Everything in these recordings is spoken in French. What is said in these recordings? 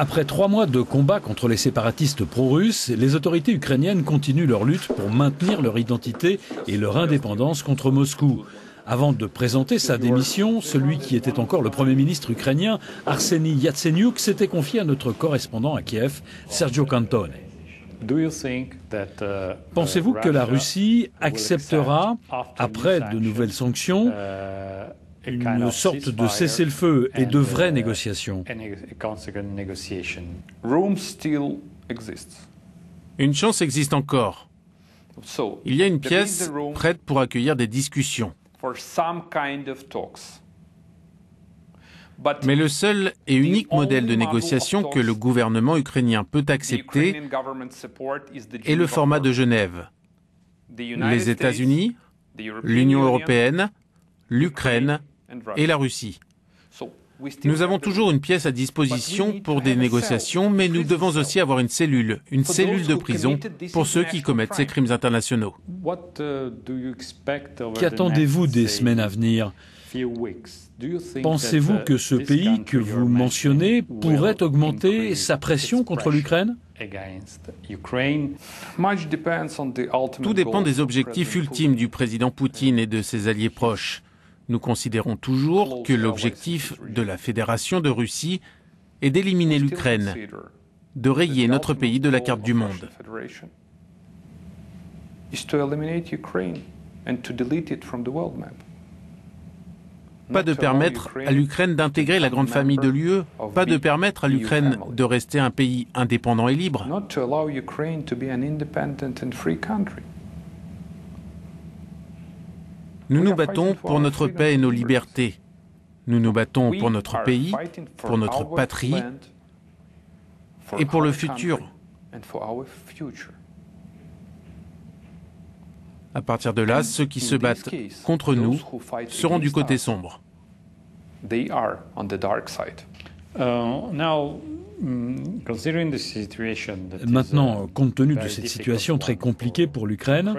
Après 3 mois de combat contre les séparatistes pro-russes, les autorités ukrainiennes continuent leur lutte pour maintenir leur identité et leur indépendance contre Moscou. Avant de présenter sa démission, celui qui était encore le Premier ministre ukrainien, Arseniy Yatsenyuk, s'était confié à notre correspondant à Kiev, Sergio Cantone. Pensez-vous que la Russie acceptera, après de nouvelles sanctions, une sorte de cessez-le-feu et de vraies négociations? Une chance existe encore. Il y a une pièce prête pour accueillir des discussions. Mais le seul et unique modèle de négociation que le gouvernement ukrainien peut accepter est le format de Genève. Les États-Unis, l'Union européenne, l'Ukraine et la Russie. Nous avons toujours une pièce à disposition pour des négociations, mais nous devons aussi avoir une cellule de prison pour ceux qui commettent ces crimes internationaux. Qu'attendez-vous des semaines à venir? Pensez-vous que ce pays que vous mentionnez pourrait augmenter sa pression contre l'Ukraine? Tout dépend des objectifs ultimes du président Poutine et de ses alliés proches. Nous considérons toujours que l'objectif de la Fédération de Russie est d'éliminer l'Ukraine, de rayer notre pays de la carte du monde. Pas de permettre à l'Ukraine d'intégrer la grande famille de l'UE, pas de permettre à l'Ukraine de rester un pays indépendant et libre. Nous nous battons pour notre paix et nos libertés. Nous nous battons pour notre pays, pour notre patrie et pour le futur. À partir de là, ceux qui se battent contre nous seront du côté sombre. Maintenant, compte tenu de cette situation très compliquée pour l'Ukraine,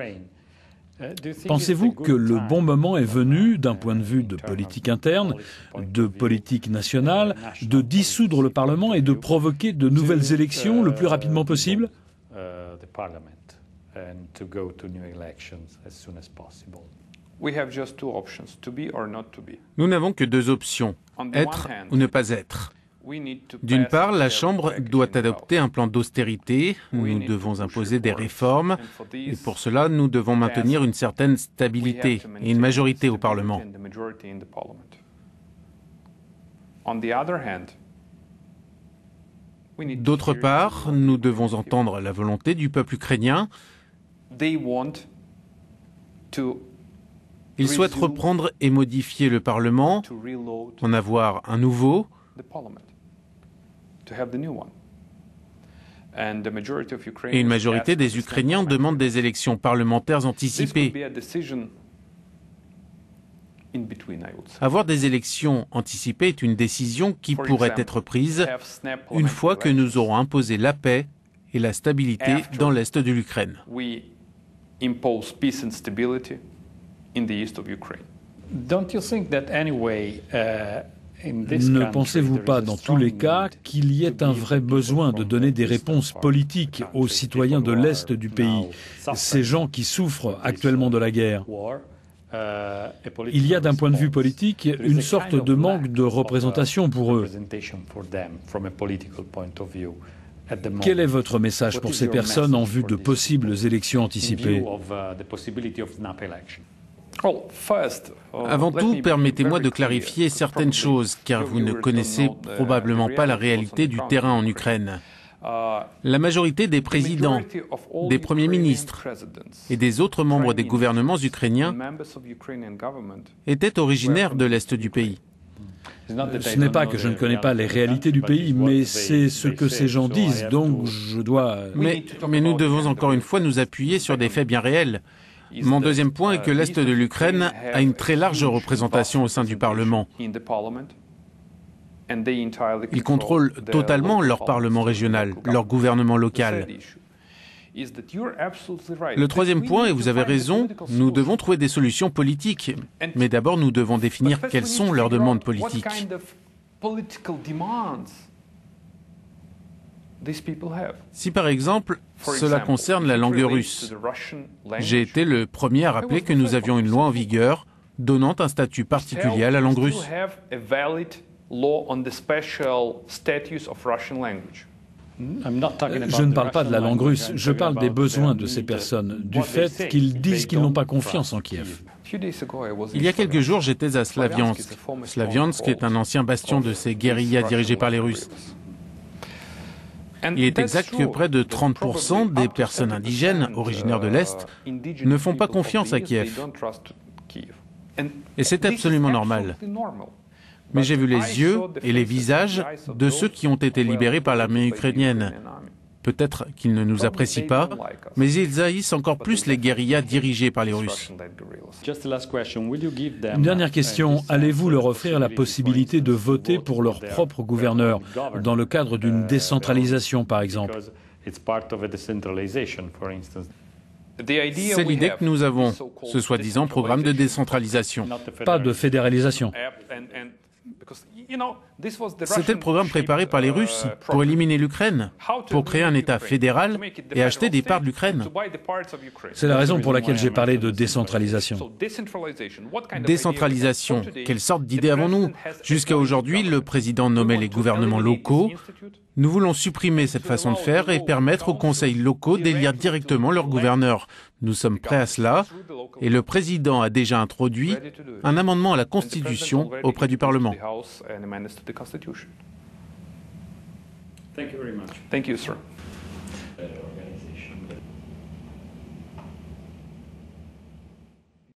pensez-vous que le bon moment est venu, d'un point de vue de politique interne, de politique nationale, de dissoudre le Parlement et de provoquer de nouvelles élections le plus rapidement possible? Nous n'avons que deux options, être ou ne pas être. D'une part, la Chambre doit adopter un plan d'austérité, nous devons imposer des réformes, et pour cela, nous devons maintenir une certaine stabilité et une majorité au Parlement. D'autre part, nous devons entendre la volonté du peuple ukrainien. Ils souhaitent reprendre et modifier le Parlement, en avoir un nouveau, et une majorité des Ukrainiens demandent des élections parlementaires anticipées. Avoir des élections anticipées est une décision qui pourrait être prise une fois que nous aurons imposé la paix et la stabilité dans l'est de l'Ukraine. Ne pensez-vous pas, dans tous les cas, qu'il y ait un vrai besoin de donner des réponses politiques aux citoyens de l'Est du pays, ces gens qui souffrent actuellement de la guerre? Il y a, d'un point de vue politique, une sorte de manque de représentation pour eux. Quel est votre message pour ces personnes en vue de possibles élections anticipées? Avant tout, permettez-moi de clarifier certaines choses, car vous ne connaissez probablement pas la réalité du terrain en Ukraine. La majorité des présidents, des premiers ministres et des autres membres des gouvernements ukrainiens étaient originaires de l'Est du pays. Ce n'est pas que je ne connais pas les réalités du pays, mais c'est ce que ces gens disent, donc je dois... Mais nous devons encore une fois nous appuyer sur des faits bien réels. Mon deuxième point est que l'Est de l'Ukraine a une très large représentation au sein du Parlement. Ils contrôlent totalement leur Parlement régional, leur gouvernement local. Le troisième point, et vous avez raison, nous devons trouver des solutions politiques. Mais d'abord, nous devons définir quelles sont leurs demandes politiques. Si par exemple, cela concerne la langue russe, j'ai été le premier à rappeler que nous avions une loi en vigueur donnant un statut particulier à la langue russe. Je ne parle pas de la langue russe, je parle des besoins de ces personnes, du fait qu'ils disent qu'ils n'ont pas confiance en Kiev. Il y a quelques jours, j'étais à Slaviansk. Slaviansk est un ancien bastion de ces guérillas dirigées par les Russes. Il est exact que près de 30% des personnes indigènes originaires de l'Est ne font pas confiance à Kiev. Et c'est absolument normal. Mais j'ai vu les yeux et les visages de ceux qui ont été libérés par l'armée ukrainienne. Peut-être qu'ils ne nous apprécient pas, mais ils haïssent encore plus les guérillas dirigées par les Russes. Une dernière question. Allez-vous leur offrir la possibilité de voter pour leur propre gouverneur, dans le cadre d'une décentralisation, par exemple? C'est l'idée que nous avons, ce soi-disant programme de décentralisation. Pas de fédéralisation. C'était le programme préparé par les Russes pour éliminer l'Ukraine, pour créer un État fédéral et acheter des parts de l'Ukraine. C'est la raison pour laquelle j'ai parlé de décentralisation. Décentralisation, quelle sorte d'idée avons-nous? Jusqu'à aujourd'hui, le président nommait les gouvernements locaux. Nous voulons supprimer cette façon de faire et permettre aux conseils locaux d'élire directement leurs gouverneurs. Nous sommes prêts à cela et le président a déjà introduit un amendement à la Constitution auprès du Parlement. Thank you very much. Thank you, sir.